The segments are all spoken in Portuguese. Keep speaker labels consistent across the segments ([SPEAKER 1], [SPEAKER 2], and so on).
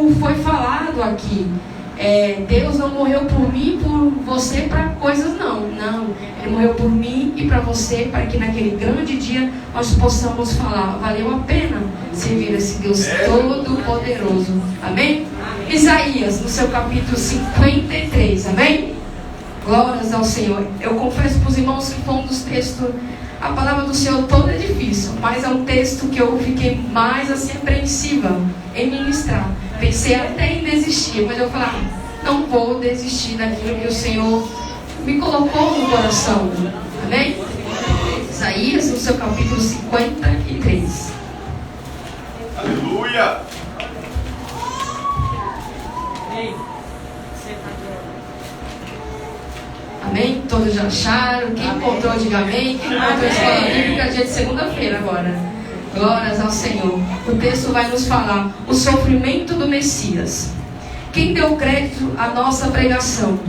[SPEAKER 1] como foi falado aqui, Deus não morreu por mim, por você, para coisas não. Ele morreu por mim e para você, para que naquele grande dia nós possamos falar: valeu a pena servir esse Deus todo-poderoso. Amém? Isaías, no seu capítulo 53, amém? Glórias ao Senhor. Eu confesso para os irmãos que foi um dos textos, a palavra do Senhor toda é difícil, mas é um texto que eu fiquei mais assim apreensiva em ministrar. Pensei até em desistir, mas eu falei: não vou desistir daquilo que o Senhor me colocou no coração. Amém? Isaías, no seu capítulo 53.
[SPEAKER 2] Aleluia!
[SPEAKER 1] Amém? Todos já acharam? Quem encontrou, diga amém. Quem encontrou a escola bíblica, dia de segunda-feira agora. Glórias ao Senhor. O texto vai nos falar o sofrimento do Messias. Quem deu crédito à nossa pregação?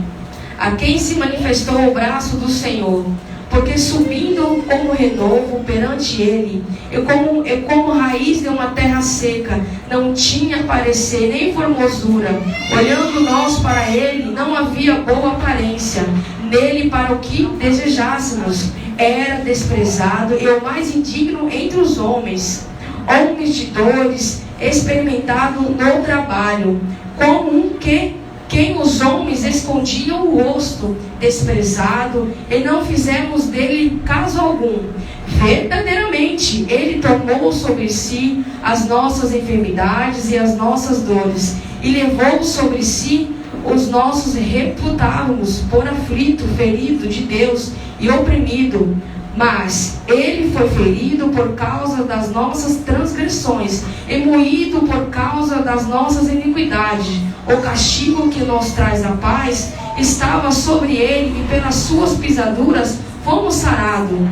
[SPEAKER 1] A quem se manifestou o braço do Senhor? Porque subindo como renovo perante ele, eu como raiz de uma terra seca, não tinha parecer nem formosura. Olhando nós para ele, não havia boa aparência. Nele, para o que desejássemos, era desprezado e o mais indigno entre os homens. Homens de dores, experimentado no trabalho, como um que quem os homens escondiam o rosto, desprezado, e não fizemos dele caso algum. Verdadeiramente, ele tomou sobre si as nossas enfermidades e as nossas dores, e levou sobre si os nossos reputávamos por aflito, ferido de Deus e oprimido. Mas ele foi ferido por causa das nossas transgressões e moído por causa das nossas iniquidades. O castigo que nos traz a paz estava sobre ele, e pelas suas pisaduras fomos sarados.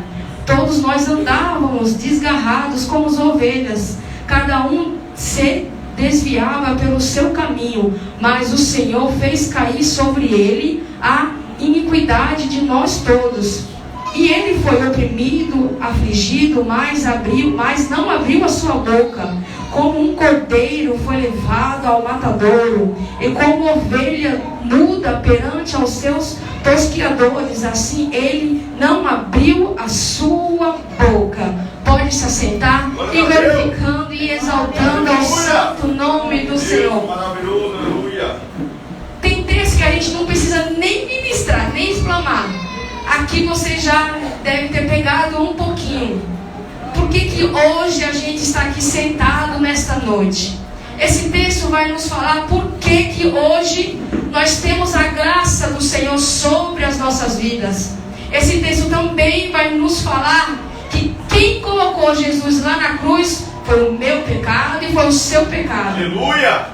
[SPEAKER 1] Todos nós andávamos desgarrados como as ovelhas, cada um se desviava pelo seu caminho, mas o Senhor fez cair sobre ele a iniquidade de nós todos. E ele foi oprimido, afligido, mas não abriu a sua boca. Como um cordeiro foi levado ao matadouro, e como ovelha muda perante aos seus tosquiadores, assim ele não abriu a sua boca. Pode se assentar e glorificando e exaltando ao santo nome do Senhor.
[SPEAKER 2] Maravilhoso, aleluia.
[SPEAKER 1] Tem texto que a gente não precisa nem ministrar, nem exclamar. Aqui você já deve ter pegado um pouquinho. Por que hoje a gente está aqui sentado nesta noite? Esse texto vai nos falar por que hoje nós temos a graça do Senhor sobre as nossas vidas. Esse texto também vai nos falar que quem colocou Jesus lá na cruz foi o meu pecado e foi o seu pecado.
[SPEAKER 2] Aleluia!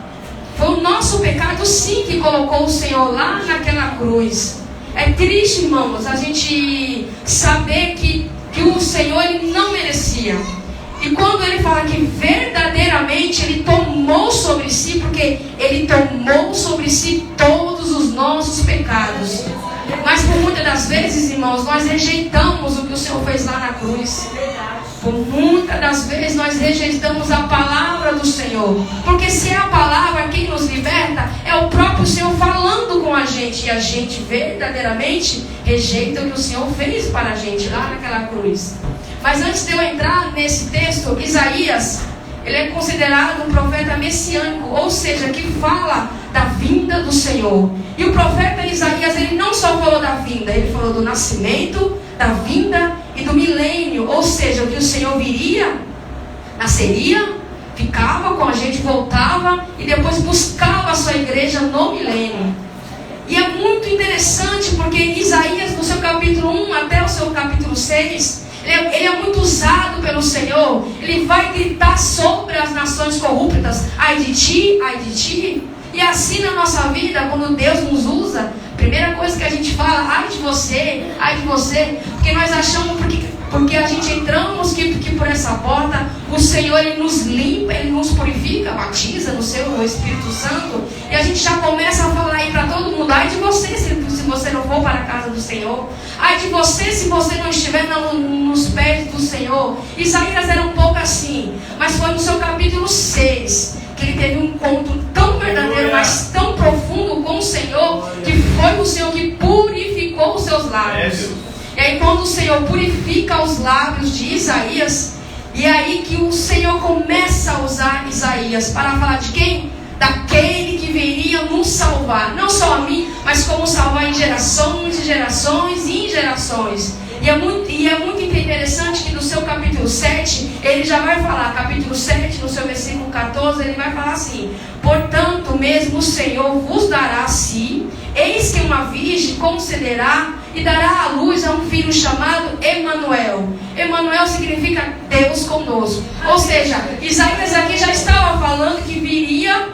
[SPEAKER 1] Foi o nosso pecado, sim, que colocou o Senhor lá naquela cruz. É triste, irmãos, a gente saber que o Senhor ele não merecia. E quando ele fala que verdadeiramente ele tomou sobre si, porque ele tomou sobre si todos os nossos pecados. Mas por muitas das vezes, irmãos, nós rejeitamos o que o Senhor fez lá na cruz. Por muitas das vezes nós rejeitamos a palavra do Senhor. Porque se é a palavra quem nos liberta, é o próprio Senhor falando com a gente. E a gente verdadeiramente rejeita o que o Senhor fez para a gente lá naquela cruz. Mas antes de eu entrar nesse texto, Isaías, ele é considerado um profeta messiânico, ou seja, que fala da vinda do Senhor. E o profeta Isaías, ele não só falou da vinda, ele falou do nascimento, da vinda e do milênio, ou seja, que o Senhor viria, nasceria, ficava com a gente, voltava e depois buscava a sua igreja no milênio. E é muito interessante porque Isaías, no seu capítulo 1 até o seu capítulo 6, ele é muito usado pelo Senhor. Ele vai gritar sobre as nações corruptas: ai de ti, ai de ti. E assim na nossa vida, quando Deus nos usa, a primeira coisa que a gente fala: ai de você, porque nós achamos, porque a gente entramos que por essa porta, o Senhor ele nos limpa, ele nos purifica, batiza no seu Espírito Santo, e a gente já começa a falar aí para todo mundo: ai de você se você não for para a casa do Senhor, ai de você se você não estiver nos pés do Senhor. Isaías era um pouco assim, mas foi no seu capítulo 6 que ele teve um encontro tão o Senhor purifica os lábios de Isaías, e é aí que o Senhor começa a usar Isaías para falar de quem? Daquele que viria nos salvar, não só a mim, mas como salvar em gerações e gerações e em gerações. E é muito interessante que no seu capítulo 7, ele já vai falar, capítulo 7, no seu versículo 14, ele vai falar assim: portanto mesmo o Senhor vos dará a si, eis que uma virgem concederá e dará à luz a um filho chamado Emanuel. Emanuel significa Deus conosco. Ou seja, Isaías aqui já estava falando que viria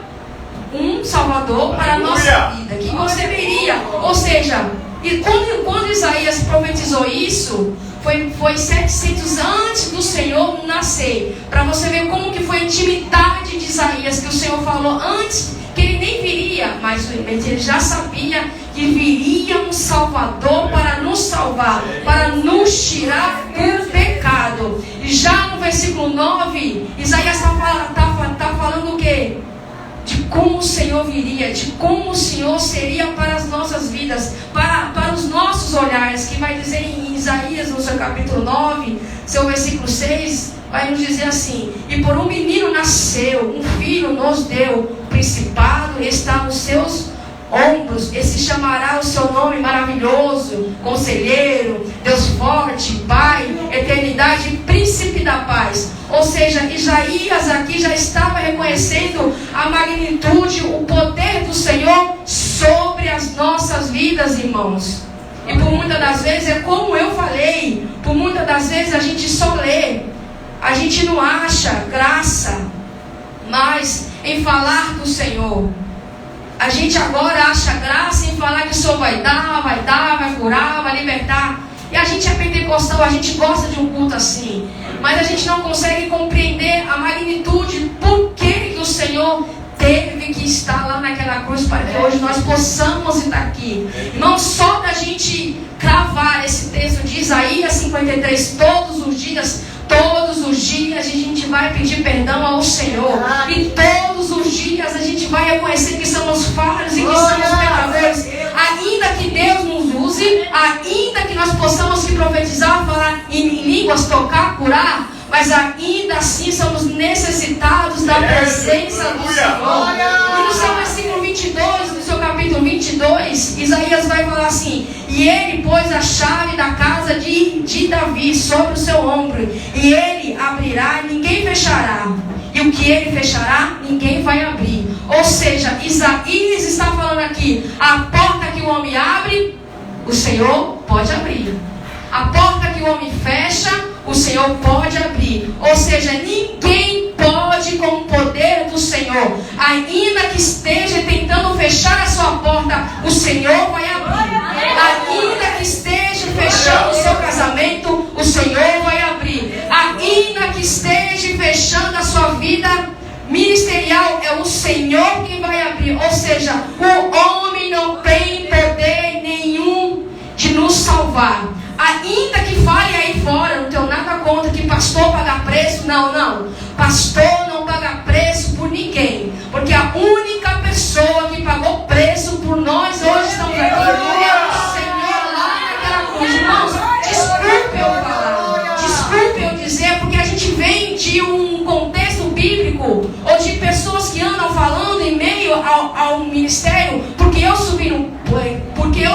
[SPEAKER 1] um Salvador para a nossa vida, que você viria. Ou seja, e quando Isaías profetizou isso, foi 700 antes do Senhor nascer. Para você ver como que foi a intimidade de Isaías, que o Senhor falou antes, que ele nem viria, mas ele já sabia que viria um Salvador para nos salvar, para nos tirar do pecado. E já no versículo 9, Isaías está falando o quê? De como o Senhor viria, de como o Senhor seria para as nossas vidas, para os nossos olhares, que vai dizer em Isaías, no seu capítulo 9, seu versículo 6, vai nos dizer assim: e por um menino nasceu, um filho nos deu, o principado está nos seus ombros, esse chamará o seu nome maravilhoso, Conselheiro, Deus forte, Pai, eternidade, Príncipe da paz. Ou seja, Isaías aqui já estava reconhecendo a magnitude, o poder do Senhor sobre as nossas vidas, irmãos. E por muitas das vezes, é como eu falei, por muitas das vezes a gente só lê, a gente não acha graça mais em falar do Senhor. A gente agora acha graça em falar que o Senhor vai dar, vai curar, vai libertar. E a gente é pentecostal, a gente gosta de um culto assim. Mas a gente não consegue compreender a magnitude, por que o Senhor teve que estar lá naquela cruz para que hoje nós possamos estar aqui. Não só da gente cravar esse texto de Isaías 53 todos os dias a gente vai pedir perdão ao Senhor. E todos os dias a gente vai reconhecer que somos falhos e que somos pecadores. Ainda que Deus nos use, ainda que nós possamos que profetizar, falar em línguas, tocar, curar, mas ainda assim somos necessitados da presença do Senhor. E no seu versículo 22, no seu capítulo 22, Isaías vai falar assim: e ele pôs a chave da casa de Davi sobre o seu ombro, e ele abrirá e ninguém fechará, e o que ele fechará, ninguém vai abrir. Ou seja, Isaías está falando aqui: a porta que o homem abre, o Senhor pode abrir. A porta que o homem fecha, o Senhor pode abrir. Ou seja, ninguém pode, com o poder do Senhor, ainda que esteja tentando fechar a sua porta, o Senhor vai abrir. Ainda que esteja fechando o seu casamento, o Senhor vai abrir. Ainda que esteja fechando a sua vida ministerial, é o Senhor que vai abrir. Ou seja, o homem não tem poder nenhum de nos salvar. Ainda que fale aí fora, não tenho nada contra que pastor paga preço. Não, pastor não paga preço por ninguém, porque a única pessoa que pagou preço por nós hoje estamos aqui é o Senhor lá naquela cruz. Irmãos, desculpe eu falar, desculpe eu dizer, porque a gente vem de um contexto bíblico, ou de pessoas que andam falando em meio ao ministério, porque eu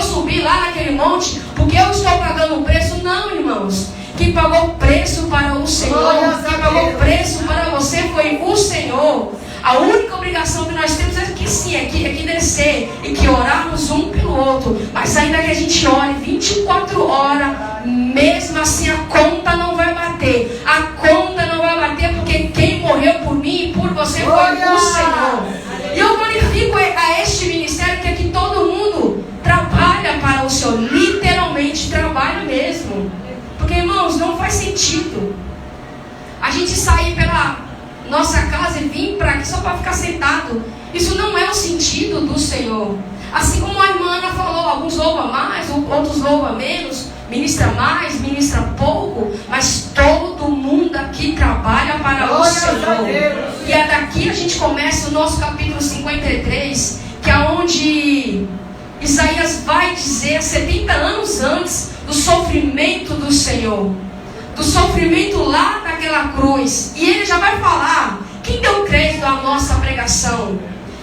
[SPEAKER 1] subi lá naquele monte, porque eu estou pagando um preço. Não, irmãos, quem pagou preço para o Senhor, quem pagou preço para você foi o Senhor. A única obrigação que nós temos é que sim, é que descer e que orarmos um pelo outro. Mas ainda que a gente ore 24 horas, mesmo assim a conta não vai bater. A conta não vai bater, porque quem morreu por mim e por você foi o Senhor. E eu glorifico a este ministério, que aqui todo mundo trabalha para o Senhor, literalmente trabalha mesmo. Porque, irmãos, não faz sentido a gente sair pela nossa casa e vir para aqui só para ficar sentado. Isso não é o sentido do Senhor. Assim como a irmã Ana falou, alguns louvam mais, outros louvam menos, ministra mais, ministra pouco, mas todo mundo aqui trabalha para o Senhor. E é daqui a gente começa o nosso capítulo 53, que é onde Isaías vai dizer, 70 anos antes, do sofrimento do Senhor, do sofrimento lá naquela cruz. E ele já vai falar, quem deu crédito à nossa pregação?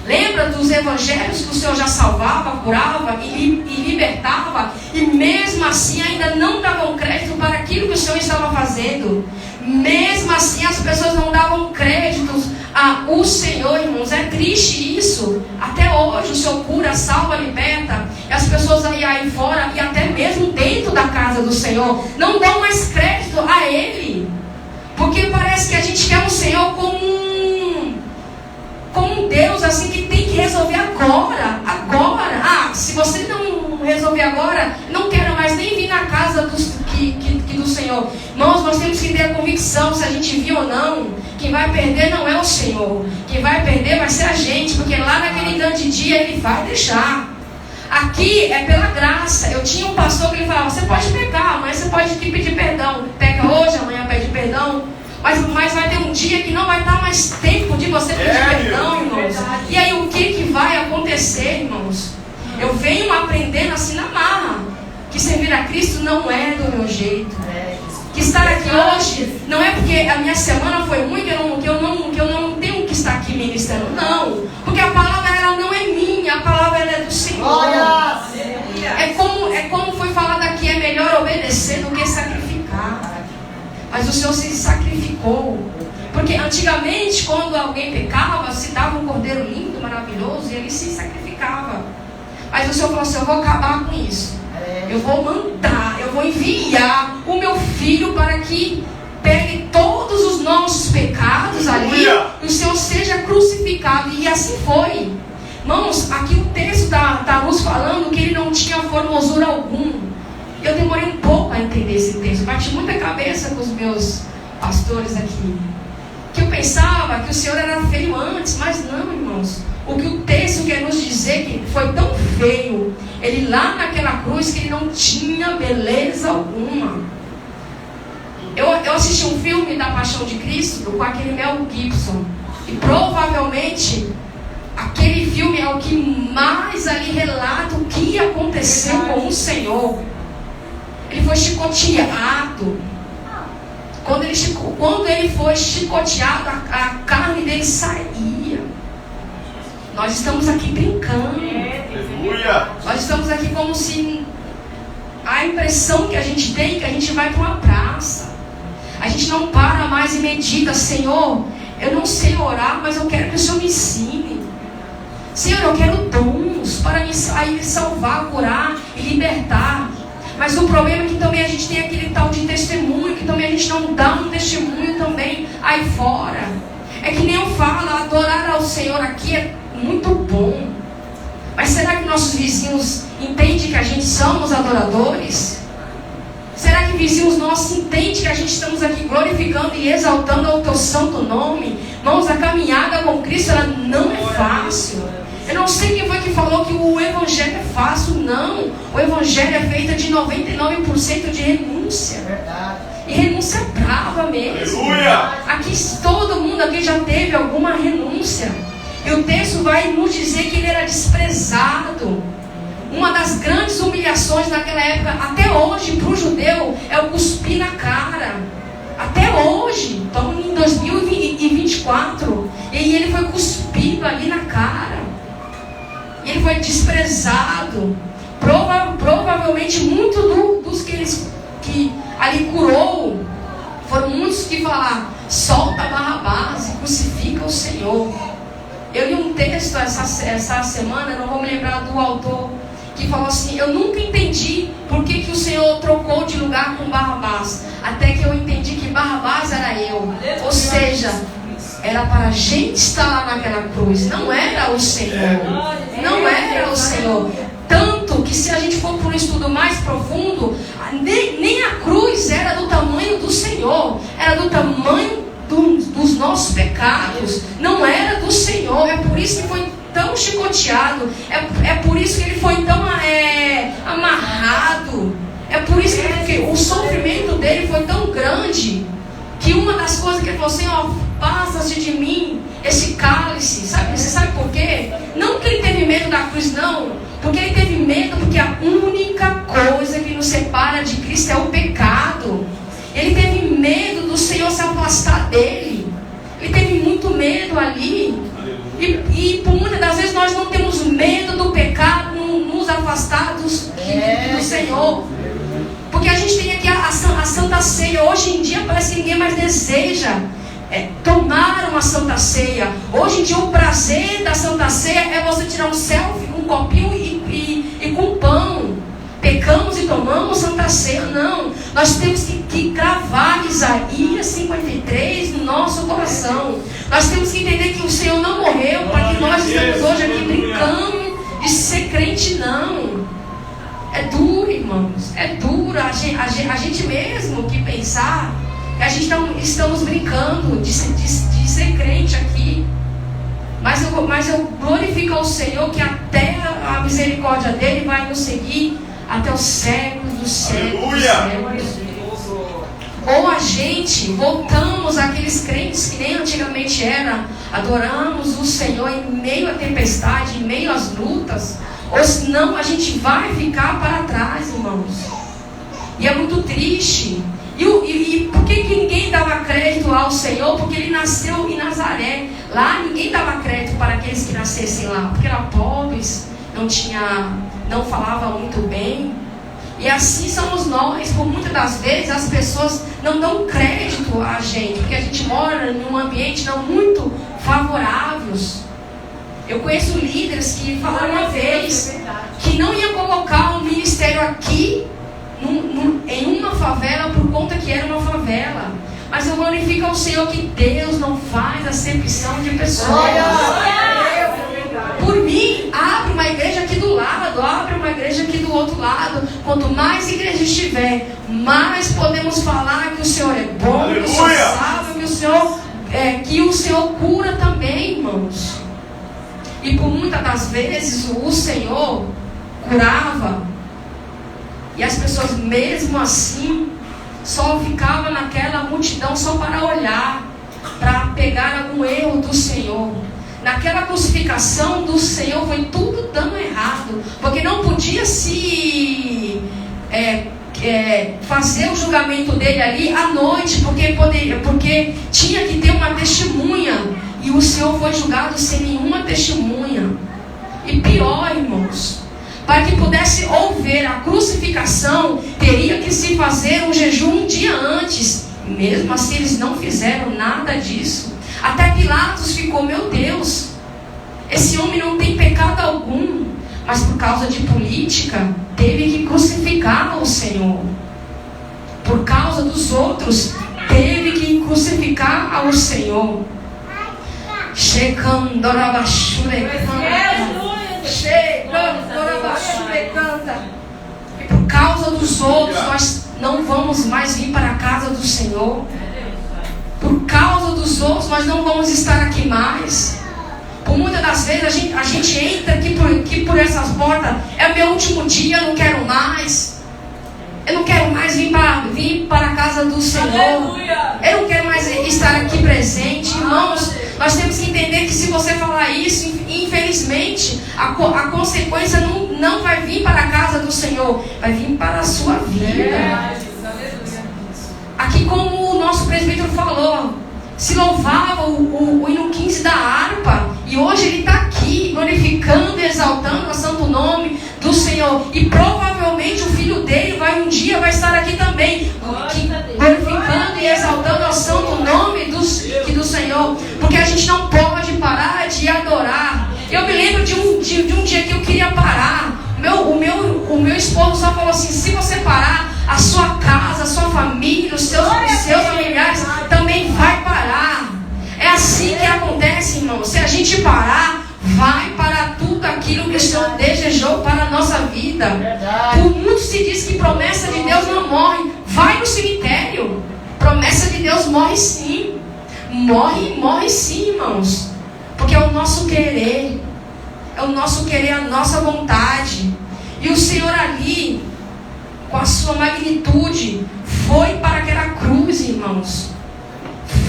[SPEAKER 1] Lembra dos evangelhos que o Senhor já salvava, curava e libertava, e mesmo assim ainda não davam crédito para aquilo que o Senhor estava fazendo. Mesmo assim as pessoas não davam créditos ao Senhor, irmãos. É triste isso. Até hoje o Senhor cura, salva, liberta, e as pessoas aí fora e até mesmo dentro da casa do Senhor não dão mais crédito a Ele, porque parece que a gente quer o Senhor como um Deus assim que tem que resolver agora. Se você não resolver agora, não quero mais nem vir na casa do Senhor. Irmãos, nós temos que ter a convicção, se a gente viu ou não, quem vai perder não é o Senhor, quem vai perder vai ser a gente, porque lá naquele grande dia Ele vai deixar. Aqui é pela graça. Eu tinha um pastor que ele falava, você pode pecar, mas você pode pedir perdão. Peca hoje, amanhã pede perdão. Mas vai ter um dia que não vai dar mais tempo de você pedir perdão, irmãos. E aí o que vai acontecer, irmãos? Eu venho aprendendo assim na marra, que servir a Cristo não é do meu jeito. Que estar aqui hoje não é porque a minha semana foi ruim, que eu não tenho que estar aqui ministrando. Não, porque a palavra ela não é minha, a palavra ela é do Senhor. É como foi falado aqui, é melhor obedecer do que sacrificar. Mas o Senhor se sacrificou. Porque antigamente, quando alguém pecava, se dava um cordeiro lindo, maravilhoso, e ele se sacrificava. Mas o Senhor falou assim, eu vou acabar com isso. Eu vou mandar, eu vou enviar o meu filho para que pegue todos os nossos pecados ali, e o Senhor seja crucificado. E assim foi. Irmãos, aqui o texto está nos falando que ele não tinha formosura algum. Eu demorei um pouco a entender esse texto. Bati muita cabeça com os meus pastores aqui. Que eu pensava que o Senhor era feio antes, mas não, irmãos. O que o texto quer nos dizer que foi tão feio, ele lá naquela cruz, que ele não tinha beleza alguma. Eu assisti um filme da Paixão de Cristo com aquele Mel Gibson. E provavelmente aquele filme é o que mais ali relata o que aconteceu com o Senhor. Ele foi chicoteado. Quando ele foi chicoteado, a carne dele saía. Nós estamos aqui brincando. Nós estamos aqui como se a impressão que a gente tem é que a gente vai para uma praça. A gente não para mais e medita, Senhor, eu não sei orar, mas eu quero que o Senhor me ensine. Senhor, eu quero dons para me salvar, curar e libertar. Mas o problema é que também a gente tem aquele tal de testemunho, que também a gente não dá um testemunho também aí fora. É que nem eu falo, adorar ao Senhor aqui é muito bom. Mas será que nossos vizinhos entendem que a gente somos adoradores? Será que vizinhos nossos entendem que a gente estamos aqui glorificando e exaltando o teu santo nome? Irmãos, a caminhada com Cristo ela não é fácil. Eu não sei quem foi que falou que o evangelho é fácil. Não, o evangelho é feito de 99% de renúncia. E renúncia brava mesmo. Aleluia! Aqui todo mundo aqui já teve alguma renúncia. E o texto vai nos dizer que ele era desprezado. Uma das grandes humilhações naquela época, até hoje, para o judeu, é o cuspir na cara. Até hoje, estamos em 2024. E ele foi cuspido ali na cara. E ele foi desprezado. Provavelmente muitos dos que ali curou, foram muitos que falaram, solta Barrabás e crucifica o Senhor. Eu li um texto essa semana, não vou me lembrar do autor, que falou assim, eu nunca entendi por que o Senhor trocou de lugar com Barrabás, até que eu entendi que Barrabás era eu. Ou seja, era para a gente estar lá naquela cruz, não era o Senhor. Não era o Senhor. Tanto que se a gente for por um estudo mais profundo, nem a cruz era do tamanho do Senhor, era do tamanho dos nossos pecados, não era do Senhor. É por isso que foi tão chicoteado, é por isso que ele foi tão amarrado, é por isso que o sofrimento dele foi tão grande, que uma das coisas que ele falou assim, ó, passa-se de mim esse cálice. Você sabe por quê? Não que ele teve medo da cruz, não, porque ele teve medo, porque a única coisa que nos separa de Cristo é o pecado. Ele teve medo do Senhor se afastar dele. Ele teve muito medo ali. E por muitas das vezes nós não temos medo do pecado, nos afastar do Senhor. Porque a gente tem aqui a Santa Ceia. Hoje em dia parece que ninguém mais deseja tomar uma Santa Ceia. Hoje em dia o prazer da Santa Ceia é você tirar um selfie com um copinho e com pão. Pecamos e tomamos Santa Ceia. Não, nós temos que cravar Isaías 53 no nosso coração. Nós temos que entender que o Senhor não morreu para que nós estamos hoje aqui brincando de ser crente, não. É duro, irmãos, é duro a gente mesmo que pensar que a gente estamos brincando de ser crente aqui. Mas eu glorifico ao Senhor que até a misericórdia dele vai nos seguir até os séculos dos séculos. Ou a gente voltamos àqueles crentes que nem antigamente era, adoramos o Senhor em meio à tempestade, em meio às lutas, ou senão a gente vai ficar para trás, irmãos. E é muito triste. E por que ninguém dava crédito ao Senhor? Porque ele nasceu em Nazaré. Lá ninguém dava crédito para aqueles que nascessem lá, porque eram pobres, não falavam muito bem. E assim somos nós. Por muitas das vezes as pessoas não dão crédito a gente, porque a gente mora num ambiente não muito favoráveis. Eu conheço líderes que falaram uma vez que não ia colocar um ministério aqui em uma favela por conta que era uma favela. Mas eu glorifico ao Senhor que Deus não faz acepção de pessoas. Por mim, abre uma igreja aqui do lado, abre uma igreja aqui do outro lado. Quanto mais igrejas tiver, mais podemos falar que o Senhor é bom, que o Senhor salva, que o Senhor cura também, irmãos. E por muitas das vezes o Senhor curava, e as pessoas mesmo assim só ficavam naquela multidão só para olhar, para pegar algum erro do Senhor. Naquela crucificação do Senhor foi tudo dando errado, porque não podia se fazer o julgamento dele ali à noite, porque tinha que ter uma testemunha, e o Senhor foi julgado sem nenhuma testemunha. E pior, irmãos, para que pudesse ouvir a crucificação, teria que se fazer um jejum um dia antes. Mesmo assim eles não fizeram nada disso. Até Pilatos ficou, meu Deus, esse homem não tem pecado algum, mas por causa de política teve que crucificar o Senhor. Por causa dos outros teve que crucificar ao Senhor. E por causa dos outros nós não vamos mais vir para a casa do Senhor. Por causa dos outros nós não vamos estar aqui mais. Por muitas das vezes a gente entra aqui por essas portas. É o meu último dia, eu não quero mais. Eu não quero mais vir para a casa do Senhor. Eu não quero mais estar aqui presente. Irmãos, nós temos que entender que se você falar isso, infelizmente, a consequência não vai vir para a casa do Senhor, vai vir para a sua vida. Aqui, como o nosso presbítero falou, se louvava o hino 15 da harpa, e hoje ele está aqui glorificando e exaltando o santo nome do Senhor, e provavelmente o filho dele um dia vai estar aqui também glorificando e exaltando o santo nome do Senhor, porque a gente não pode parar de adorar. Eu me lembro de um dia que eu queria parar. O meu esposo só falou assim: se você parar, a sua casa, a sua família, os seus familiares também vai parar. É assim que acontece, irmão. Se a gente parar, vai parar tudo aquilo que o Senhor desejou para a nossa vida. Por muito se diz que promessa de Deus não morre. Vai no cemitério. Promessa de Deus morre sim. Morre sim, irmãos. Porque é o nosso querer. É o nosso querer, a nossa vontade. E o Senhor ali, com a sua magnitude, foi para aquela cruz, irmãos.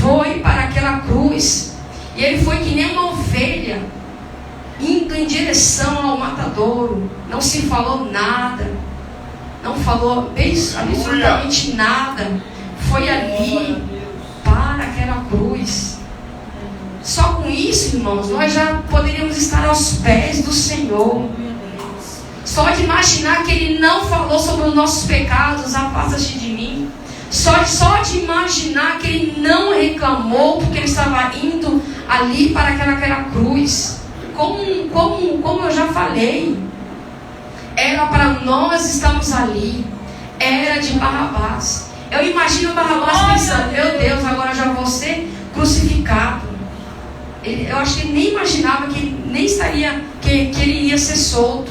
[SPEAKER 1] Foi para aquela cruz. E ele foi que nem uma ovelha, indo em direção ao matadouro. Não se falou nada. não falou absolutamente nada. Foi ali para aquela cruz. Só com isso, irmãos, nós já poderíamos estar aos pés do Senhor. Só de imaginar que Ele não falou sobre os nossos pecados, afasta-te de mim. Só de imaginar que Ele não reclamou porque Ele estava indo ali para aquela cruz. Como eu já falei, era para nós estarmos ali. Era de Barrabás. Eu imagino Barrabás pensando, meu Deus, agora já vou ser crucificado. Eu acho que ele nem imaginava que ele nem estaria, que ele iria ser solto.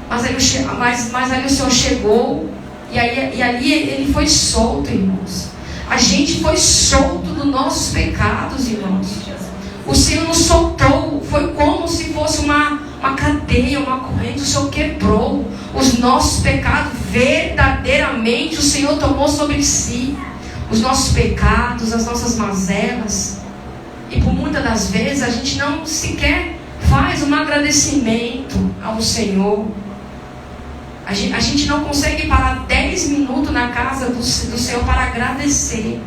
[SPEAKER 1] Mas ali o Senhor chegou. E ali ele foi solto, irmãos. A gente foi solto dos nossos pecados, irmãos. O Senhor nos soltou. Foi como se fosse uma cadeia, uma corrente. O Senhor quebrou os nossos pecados. Verdadeiramente o Senhor tomou sobre si os nossos pecados, as nossas mazelas. E por muitas das vezes a gente não sequer faz um agradecimento ao Senhor. A gente não consegue parar 10 minutos na casa do Senhor para agradecer.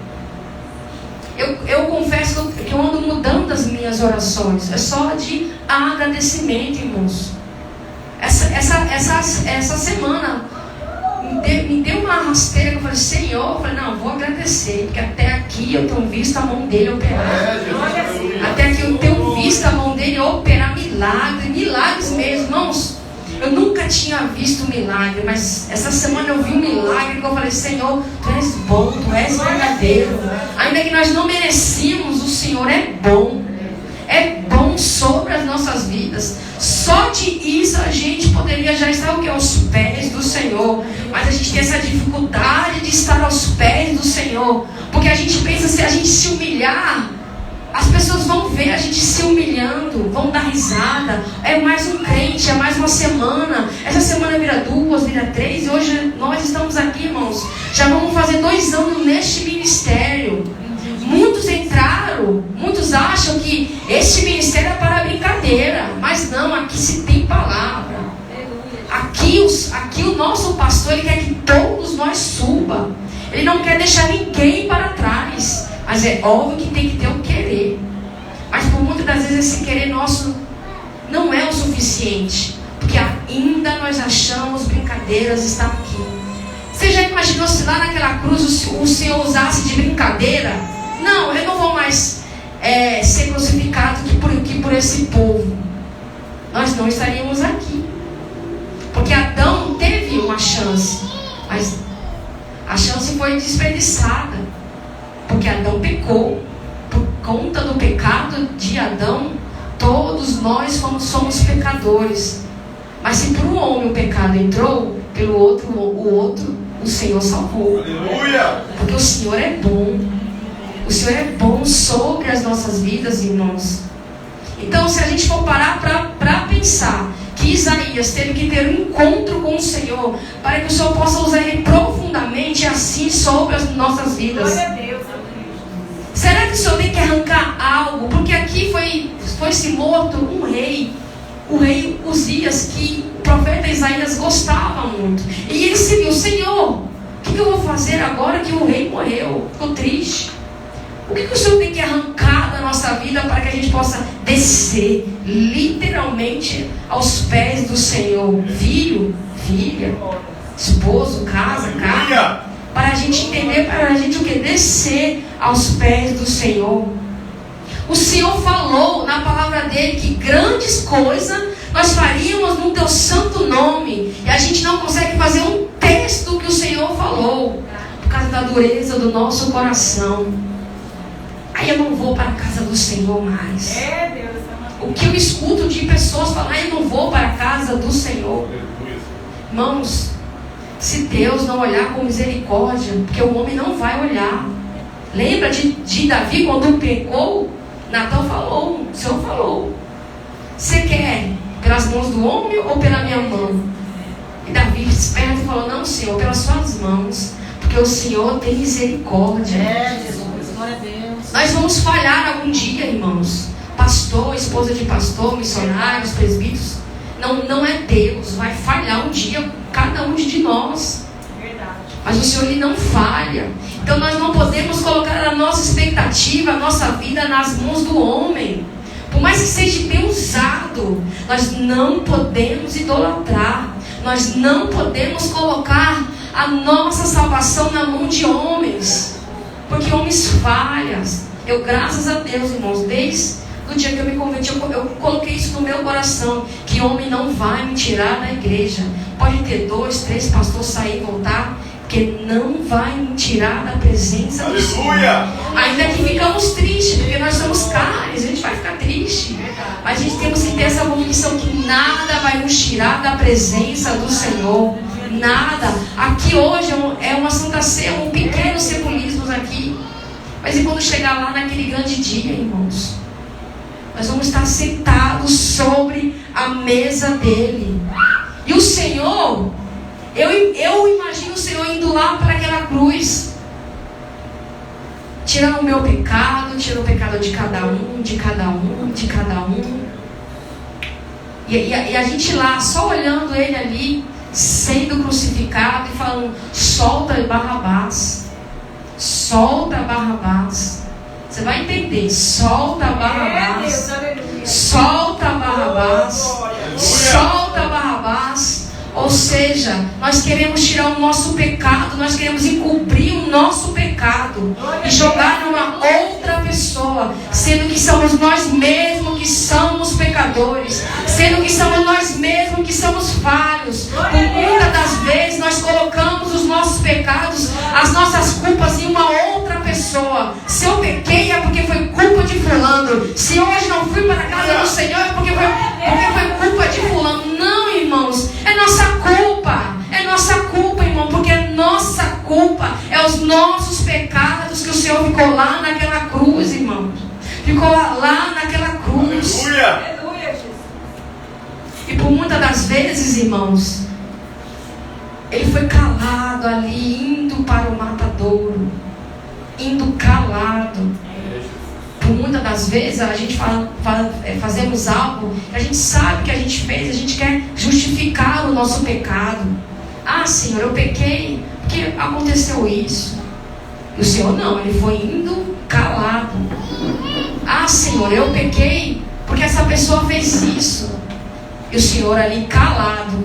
[SPEAKER 1] Eu confesso que eu ando mudando as minhas orações. É só de agradecimento, irmãos. Essa semana me deu uma rasteira que eu falei, Senhor, não, vou agradecer, porque até aqui eu tenho visto a mão dele operar. Até aqui eu tenho visto a mão dele operar milagres mesmo, irmãos. Eu nunca tinha visto milagre, mas essa semana eu vi um milagre que eu falei, Senhor, Tu és bom, Tu és verdadeiro. Ainda que nós não merecíamos, o Senhor é bom. É bom sobre as nossas vidas. Só de isso a gente poderia já estar aos pés do Senhor. Mas a gente tem essa dificuldade de estar aos pés do Senhor. Porque a gente pensa, se a gente se humilhar, as pessoas vão ver a gente se humilhando, vão dar risada. É mais um crente, é mais uma semana. Essa semana vira 2, vira 3. E hoje nós estamos aqui, irmãos. Já vamos fazer 2 anos neste ministério. Muitos entraram, muitos acham que este ministério é para brincadeira. Mas não, aqui se tem palavra. Aqui o nosso pastor, ele quer que todos nós suba. Ele não quer deixar ninguém para trás. Mas é óbvio que tem que ter o querer. Mas por muitas das vezes esse querer nosso não é o suficiente. Porque ainda nós achamos brincadeiras estar aqui. Você já imaginou se lá naquela cruz o Senhor usasse de brincadeira? Não, eu não vou mais ser crucificado que por esse povo. Nós não estaríamos aqui. Porque Adão teve uma chance. Mas a chance foi desperdiçada. Porque Adão pecou. Por conta do pecado de Adão, todos nós somos pecadores. Mas se por um homem o pecado entrou, pelo outro, o Senhor salvou. Aleluia! Porque o Senhor é bom. O Senhor é bom sobre as nossas vidas, irmãos. Então, se a gente for parar para pensar que Isaías teve que ter um encontro com o Senhor para que o Senhor possa usar ele profundamente assim sobre as nossas vidas. Glória a Deus. Será que o Senhor tem que arrancar algo? Porque aqui foi-se morto um rei, o rei Uzias, que o profeta Isaías gostava muito. E ele se viu, Senhor, o que eu vou fazer agora que o rei morreu? Ficou triste. O que o Senhor tem que arrancar da nossa vida para que a gente possa descer literalmente aos pés do Senhor? Filho, filha, esposo, casa, para a gente entender, para a gente o que? Descer aos pés do Senhor. O Senhor falou na palavra dele que grandes coisas nós faríamos no teu santo nome. E a gente não consegue fazer um texto que o Senhor falou por causa da dureza do nosso coração. Aí eu não vou para a casa do Senhor mais. O que eu escuto de pessoas falar, eu não vou para a casa do Senhor. Irmãos, se Deus não olhar com misericórdia, porque o homem não vai olhar. Lembra de Davi quando pecou? Natan falou, o Senhor falou, você quer pelas mãos do homem ou pela minha mão? E Davi esperto e falou, não, Senhor, pelas suas mãos, porque o Senhor tem misericórdia. Jesus, glória a Deus. Nós vamos falhar algum dia, irmãos. Pastor, esposa de pastor, missionários, presbíteros. Não é Deus, vai falhar um dia cada um de nós. Mas o Senhor, Ele não falha. Então nós não podemos colocar a nossa expectativa, a nossa vida nas mãos do homem. Por mais que seja bem usado, nós não podemos idolatrar. Nós não podemos colocar a nossa salvação na mão de homens. Porque homens falham. Eu, graças a Deus, irmãos, desde o dia que eu me converti, eu coloquei isso no meu coração. Que homem não vai me tirar da igreja. Pode ter 2, 3 pastores sair e voltar, porque não vai me tirar da presença do Senhor. Ainda que ficamos tristes, porque nós somos carnes, a gente vai ficar triste. Mas a gente temos que ter essa convicção que nada vai nos tirar da presença do Senhor. Nada. Aqui hoje é uma Santa Ceia, um pequeno simbolismo aqui. Mas e quando chegar lá naquele grande dia, irmãos? Nós vamos estar sentados sobre a mesa dele. E o Senhor, eu imagino o Senhor indo lá para aquela cruz, tirando o meu pecado, tirando o pecado de cada um, de cada um, de cada um. E a gente lá, só olhando ele ali, sendo crucificado e falando: solta Barrabás, solta Barrabás. Você vai entender: solta Barrabás, solta Barrabás, solta Barrabás. Ou seja, nós queremos tirar o nosso pecado, nós queremos encobrir o nosso pecado e jogar numa outra pessoa, sendo que somos nós mesmos que somos pecadores, sendo que somos nós mesmos que somos falhos. Por muitas das vezes nós colocamos os nossos pecados, as nossas culpas em uma outra pessoa. Se eu pequei é porque foi culpa de fulano. Se hoje não fui para a casa do Senhor é porque foi culpa de fulano. Não, irmãos, é nossa culpa. É nossa culpa, irmão, porque é nossa culpa. É os nossos pecados que o Senhor ficou lá naquela cruz, irmão. Ficou lá naquela cruz.
[SPEAKER 2] Aleluia.
[SPEAKER 1] E por muitas das vezes, irmãos, ele foi calado ali, indo para o matadouro. Indo calado. Por muitas das vezes a gente fazemos algo que a gente sabe que a gente fez, a gente quer justificar o nosso pecado. Ah, Senhor, eu pequei porque aconteceu isso. E o Senhor não, ele foi indo calado. Ah, Senhor, eu pequei porque essa pessoa fez isso. E o Senhor ali calado,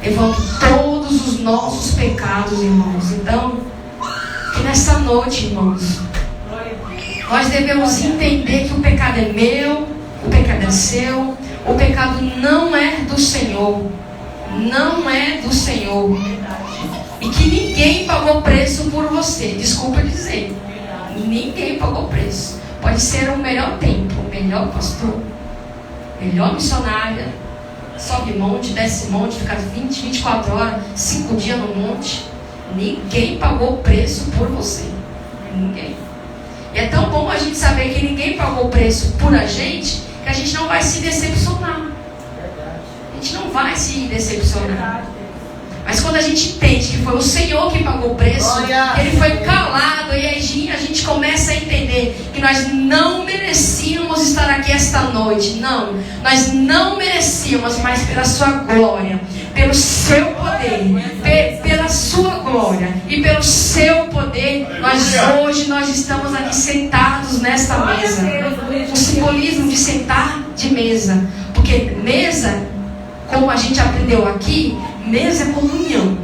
[SPEAKER 1] levando todos os nossos pecados, irmãos. Então, que nessa noite, irmãos, nós devemos entender que o pecado é meu, o pecado é seu, o pecado não é do Senhor. Não é do Senhor. E que ninguém pagou preço por você. Desculpa dizer. Ninguém pagou preço. Pode ser o melhor tempo, o melhor pastor, melhor missionária, sobe monte, desce monte, fica 20, 24 horas, 5 dias no monte. Ninguém pagou preço por você. Ninguém. E é tão bom a gente saber que ninguém pagou preço por a gente, que a gente não vai se decepcionar. A gente não vai se decepcionar. Mas quando a gente entende que foi o Senhor que pagou o preço, Ele foi calado, e aí a gente começa a entender que nós não merecíamos estar aqui esta noite. Não, nós não merecíamos, mas pela sua glória, pelo seu poder, pela sua glória e pelo seu poder, hoje nós estamos aqui sentados nesta mesa. O simbolismo de sentar de mesa, porque mesa, como a gente aprendeu aqui, mesa é comunhão.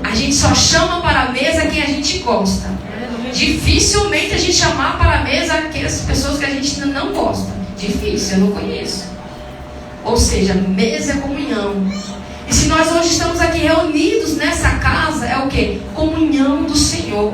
[SPEAKER 1] A gente só chama para a mesa quem a gente gosta. Dificilmente a gente chamar para a mesa aquelas pessoas que a gente não gosta. Difícil, eu não conheço. Ou seja, mesa é comunhão. E se nós hoje estamos aqui reunidos nessa casa, é o que? Comunhão do Senhor.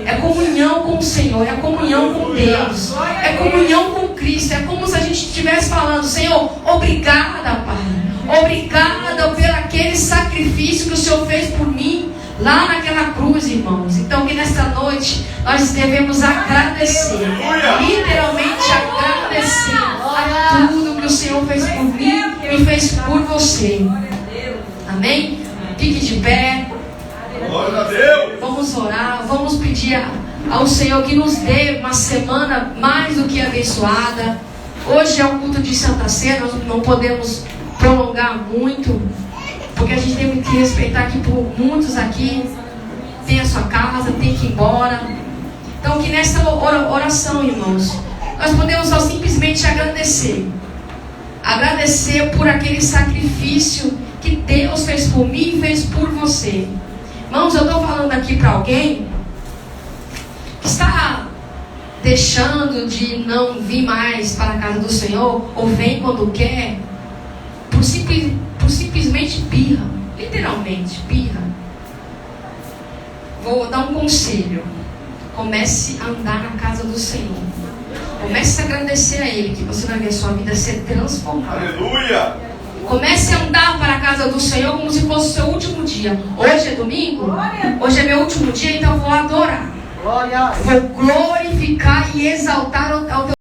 [SPEAKER 1] É comunhão com o Senhor, é comunhão com Deus, é comunhão com Cristo. É como se a gente estivesse falando: Senhor, obrigada, Pai, obrigada por aquele sacrifício que o Senhor fez por mim lá naquela cruz, irmãos. Então que nesta noite nós devemos agradecer, literalmente agradecer a tudo que o Senhor fez por mim e fez por você. Amém? Fique de pé.
[SPEAKER 2] Glória a Deus.
[SPEAKER 1] Vamos orar, vamos pedir ao Senhor que nos dê uma semana mais do que abençoada. Hoje é o culto de Santa Ceia, nós não podemos prolongar muito, porque a gente tem que respeitar que por muitos aqui tem a sua casa, tem que ir embora. Então que nessa oração, irmãos, nós podemos só simplesmente agradecer. Agradecer por aquele sacrifício que Deus fez por mim e fez por você. Irmãos, eu estou falando aqui para alguém que está deixando de não vir mais para a casa do Senhor, ou vem quando quer, por simplesmente birra, literalmente birra. Vou dar um conselho: comece a andar na casa do Senhor, comece a agradecer a Ele, que você vai ver a sua vida ser transformada.
[SPEAKER 2] Aleluia!
[SPEAKER 1] Comece a andar para a casa do Senhor como se fosse o seu último dia. Hoje é domingo, hoje é meu último dia, então eu vou adorar, vou glorificar e exaltar ao teu